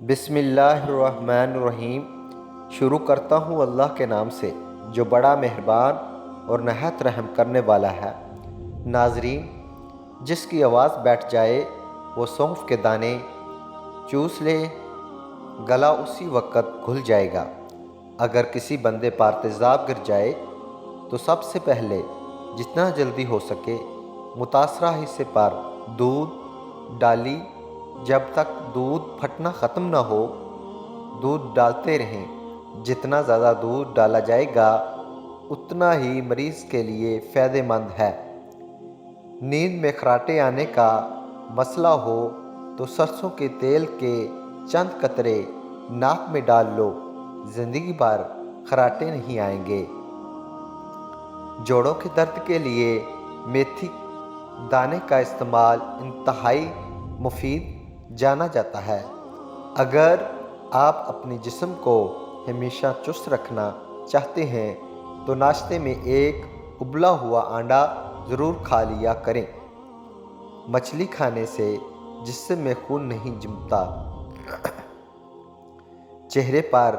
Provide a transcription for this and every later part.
بسم اللہ الرحمن الرحیم۔ شروع کرتا ہوں اللہ کے نام سے جو بڑا مہربان اور نہایت رحم کرنے والا ہے۔ ناظرین، جس کی آواز بیٹھ جائے وہ سونف کے دانے چوس لے، گلا اسی وقت گھل جائے گا۔ اگر کسی بندے پر تیزاب گر جائے تو سب سے پہلے جتنا جلدی ہو سکے متاثرہ حصے پر دودھ ڈالی۔ جب تک دودھ پھٹنا ختم نہ ہو دودھ ڈالتے رہیں۔ جتنا زیادہ دودھ ڈالا جائے گا اتنا ہی مریض کے لیے فائدہ مند ہے۔ نیند میں خراٹے آنے کا مسئلہ ہو تو سرسوں کے تیل کے چند قطرے ناک میں ڈال لو، زندگی بھر خراٹے نہیں آئیں گے۔ جوڑوں کے درد کے لیے میتھی دانے کا استعمال انتہائی مفید جانا جاتا ہے۔ اگر آپ اپنے جسم کو ہمیشہ چست رکھنا چاہتے ہیں تو ناشتے میں ایک ابلا ہوا انڈا ضرور کھا لیا کریں۔ مچھلی کھانے سے جسم میں خون نہیں جمتا۔ چہرے پر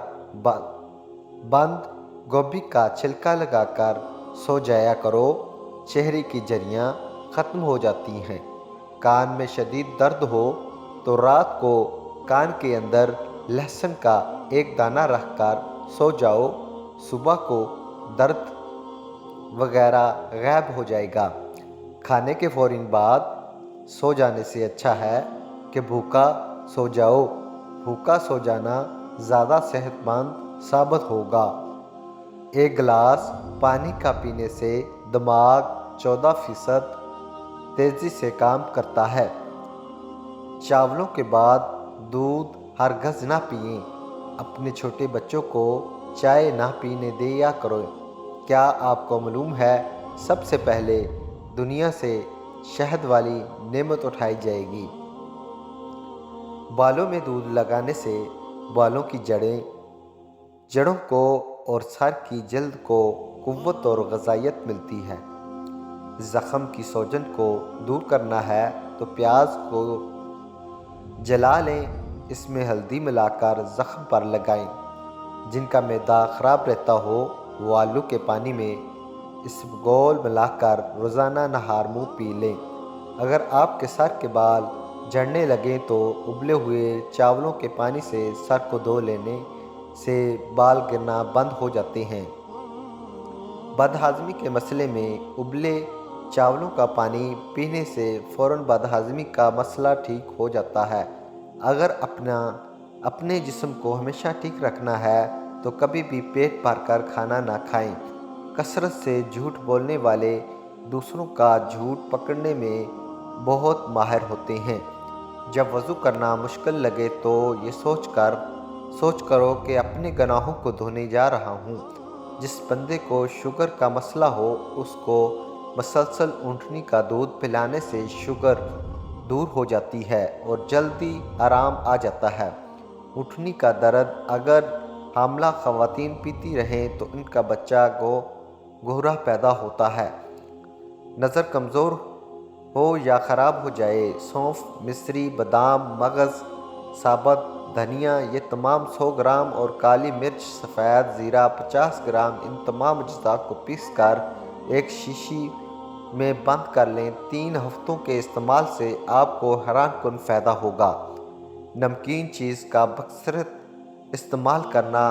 بند گوبھی کا چھلکا لگا کر سو جایا کرو، چہرے کی جریاں ختم ہو جاتی ہیں۔ کان میں شدید درد ہو تو رات کو کان کے اندر لہسن کا ایک دانہ رکھ کر سو جاؤ، صبح کو درد وغیرہ غائب ہو جائے گا۔ کھانے کے فوراً بعد سو جانے سے اچھا ہے کہ بھوکا سو جاؤ۔ بھوکا سو جانا زیادہ صحت مند ثابت ہوگا۔ ایک گلاس پانی کا پینے سے دماغ 14% تیزی سے کام کرتا ہے۔ چاولوں کے بعد دودھ ہرگز نہ پئیں۔ اپنے چھوٹے بچوں کو چائے نہ پینے دیا کرو۔ کیا آپ کو معلوم ہے سب سے پہلے دنیا سے شہد والی نعمت اٹھائی جائے گی؟ بالوں میں دودھ لگانے سے بالوں کی جڑوں کو اور سر کی جلد کو قوت اور غذائیت ملتی ہے۔ زخم کی سوجن کو دور کرنا ہے تو پیاز کو جلا لیں، اس میں ہلدی ملا کر زخم پر لگائیں۔ جن کا معدہ خراب رہتا ہو وہ آلو کے پانی میں اسبگول ملا کر روزانہ نہار منہ پی لیں۔ اگر آپ کے سر کے بال جھڑنے لگیں تو ابلے ہوئے چاولوں کے پانی سے سر کو دھو لینے سے بال گرنا بند ہو جاتے ہیں۔ بد ہضمی کے مسئلے میں ابلے چاولوں کا پانی پینے سے فوراً بد ہضمی کا مسئلہ ٹھیک ہو جاتا ہے۔ اگر اپنے جسم کو ہمیشہ ٹھیک رکھنا ہے تو کبھی بھی پیٹ بھر کر کھانا نہ کھائیں۔ کثرت سے جھوٹ بولنے والے دوسروں کا جھوٹ پکڑنے میں بہت ماہر ہوتے ہیں۔ جب وضو کرنا مشکل لگے تو یہ سوچ کرو کہ اپنے گناہوں کو دھونے جا رہا ہوں۔ جس بندے کو شوگر کا مسئلہ ہو اس کو مسلسل اونٹنی کا دودھ پلانے سے شوگر دور ہو جاتی ہے اور جلدی آرام آ جاتا ہے۔ اونٹنی کا درد اگر حاملہ خواتین پیتی رہیں تو ان کا بچہ گوہرا پیدا ہوتا ہے۔ نظر کمزور ہو یا خراب ہو جائے، سونف، مصری، بادام، مغز، ثابت دھنیا یہ تمام 100 گرام اور کالی مرچ سفید زیرہ 50 گرام ان تمام اجزاء کو پیس کر ایک شیشی میں بند کر لیں۔ 3 ہفتوں کے استعمال سے آپ کو حیران کن فائدہ ہوگا۔ نمکین چیز کا بکثرت استعمال کرنا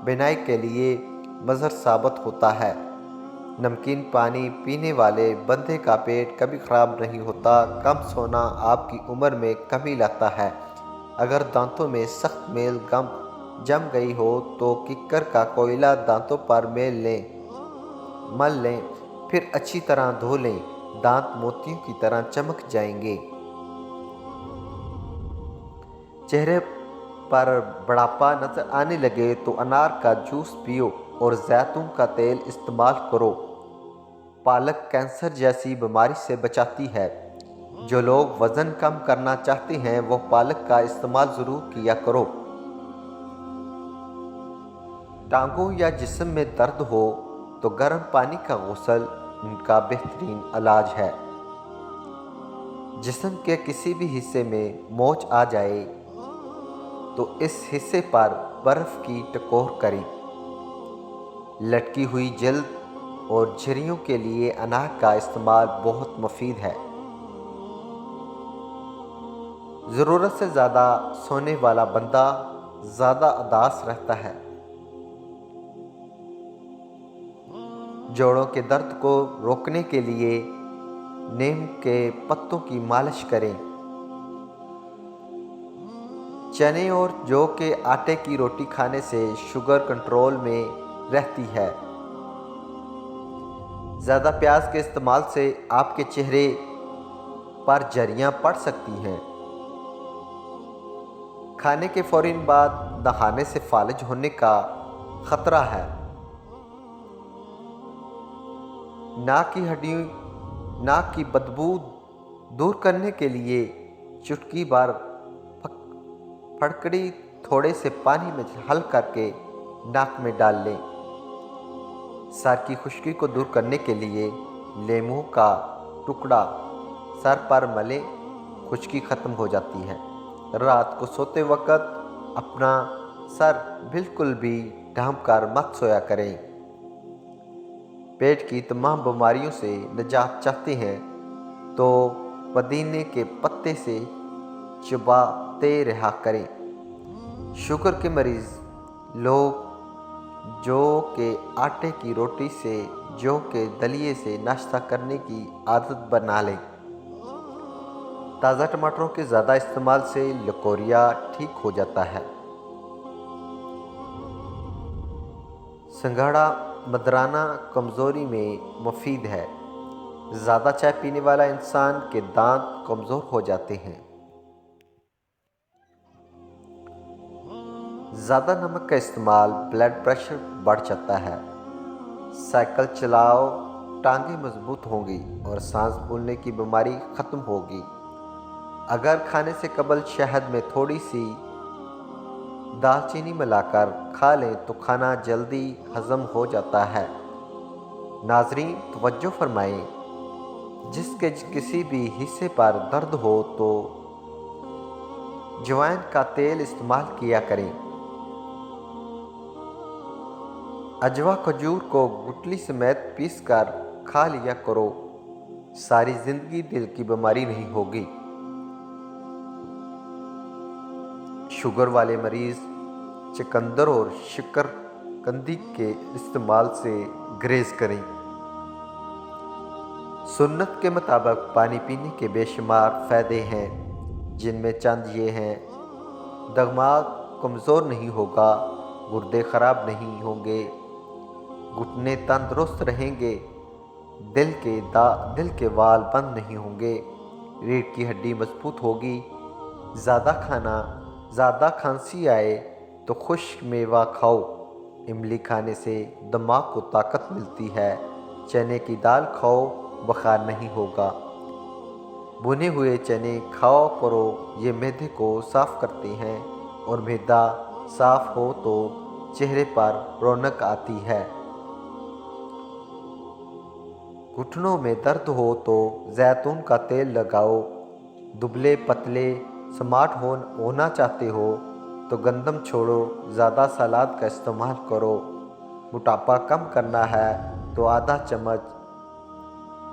بینائی کے لیے مضر ثابت ہوتا ہے۔ نمکین پانی پینے والے بندے کا پیٹ کبھی خراب نہیں ہوتا۔ کم سونا آپ کی عمر میں کمی لاتا ہے۔ اگر دانتوں میں سخت میل جم گئی ہو تو ککر کا کوئلہ دانتوں پر مل لیں، پھر اچھی طرح دھو لیں، دانت موتیوں کی طرح چمک جائیں گے۔ چہرے پر بڑھاپا نظر آنے لگے تو انار کا جوس پیو اور زیتون کا تیل استعمال کرو۔ پالک کینسر جیسی بیماری سے بچاتی ہے۔ جو لوگ وزن کم کرنا چاہتے ہیں وہ پالک کا استعمال ضرور کیا کرو۔ ٹانگوں یا جسم میں درد ہو تو گرم پانی کا غسل ان کا بہترین علاج ہے۔ جسم کے کسی بھی حصے میں موچ آ جائے تو اس حصے پر برف کی ٹکور کریں۔ لٹکی ہوئی جلد اور جھریوں کے لیے انار کا استعمال بہت مفید ہے۔ ضرورت سے زیادہ سونے والا بندہ زیادہ اداس رہتا ہے۔ جوڑوں کے درد کو روکنے کے لیے نیم کے پتوں کی مالش کریں۔ چنے اور جو کے آٹے کی روٹی کھانے سے شوگر کنٹرول میں رہتی ہے۔ زیادہ پیاز کے استعمال سے آپ کے چہرے پر جریاں پڑ سکتی ہیں۔ کھانے کے فوراً بعد نہانے سے فالج ہونے کا خطرہ ہے۔ ناک کی بدبو دور کرنے کے لیے چٹکی بھر پھٹکڑی تھوڑے سے پانی میں حل کر کے ناک میں ڈال لیں۔ سر کی خشکی کو دور کرنے کے لیے لیموں کا ٹکڑا سر پر ملیں، خشکی ختم ہو جاتی ہے۔ رات کو سوتے وقت اپنا سر بالکل بھی ڈھانپ کر مت سویا کریں۔ پیٹ کی تمام بیماریوں سے نجات چاہتے ہیں تو پودینے کے پتے سے چباتے رہا کریں۔ شوگر کے مریض لوگ جو کے آٹے کی روٹی سے جو کے دلیے سے ناشتہ کرنے کی عادت بنا لیں۔ تازہ ٹماٹروں کے زیادہ استعمال سے لکوریا ٹھیک ہو جاتا ہے۔ سنگھاڑا مدرانہ کمزوری میں مفید ہے۔ زیادہ چائے پینے والا انسان کے دانت کمزور ہو جاتے ہیں۔ زیادہ نمک کا استعمال بلڈ پریشر بڑھ جاتا ہے۔ سائیکل چلاؤ، ٹانگیں مضبوط ہوں گی اور سانس پھولنے کی بیماری ختم ہوگی۔ اگر کھانے سے قبل شہد میں تھوڑی سی دال چینی ملا کر کھا لیں تو کھانا جلدی ہضم ہو جاتا ہے۔ ناظرین توجہ فرمائیں، جس کے کسی بھی حصے پر درد ہو تو جوائن کا تیل استعمال کیا کریں۔ اجوا کھجور کو گٹلی سمیت پیس کر کھا لیا کرو، ساری زندگی دل کی بیماری نہیں ہوگی۔ شوگر والے مریض چقندر اور شکرقندی کے استعمال سے گریز کریں۔ سنت کے مطابق پانی پینے کے بے شمار فائدے ہیں، جن میں چند یہ ہیں: دماغ کمزور نہیں ہوگا، گردے خراب نہیں ہوں گے، گھٹنے تندرست رہیں گے، دل کے وال بند نہیں ہوں گے، ریڑھ کی ہڈی مضبوط ہوگی۔ زیادہ کھانسی آئے تو خشک میوہ کھاؤ، املی کھانے سے دماغ کو طاقت ملتی ہے۔ چنے کی دال کھاؤ، بخار نہیں ہوگا۔ بھنے ہوئے چنے کھاؤ کرو، یہ معدے کو صاف کرتے ہیں اور معدہ صاف ہو تو چہرے پر رونق آتی ہے۔ گھٹنوں میں درد ہو تو زیتون کا تیل لگاؤ۔ دبلے پتلے سمارٹ ہونا چاہتے ہو تو گندم چھوڑو، زیادہ سلاد کا استعمال کرو۔ موٹاپا کم کرنا ہے تو آدھا چمچ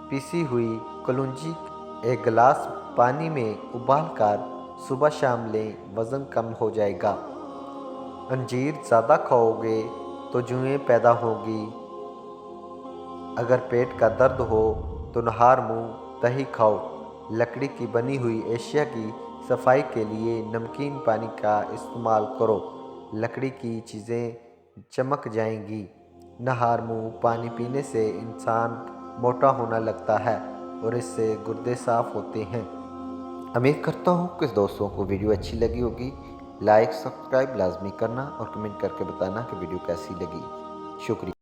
پیسی ہوئی کلونجی ایک گلاس پانی میں ابال کر صبح شام لیں، وزن کم ہو جائے گا۔ انجیر زیادہ کھاؤ گے تو جوئیں پیدا ہوں گی۔ اگر پیٹ کا درد ہو تو نہار منہ دہی کھاؤ۔ لکڑی کی بنی ہوئی اشیاء کی صفائی کے لیے نمکین پانی کا استعمال کرو، لکڑی کی چیزیں چمک جائیں گی۔ نہار منہ پانی پینے سے انسان موٹا ہونے لگتا ہے اور اس سے گردے صاف ہوتے ہیں۔ امید کرتا ہوں کہ دوستوں کو ویڈیو اچھی لگی ہوگی۔ لائک سبسکرائب لازمی کرنا اور کمنٹ کر کے بتانا کہ ویڈیو کیسی لگی۔ شکریہ۔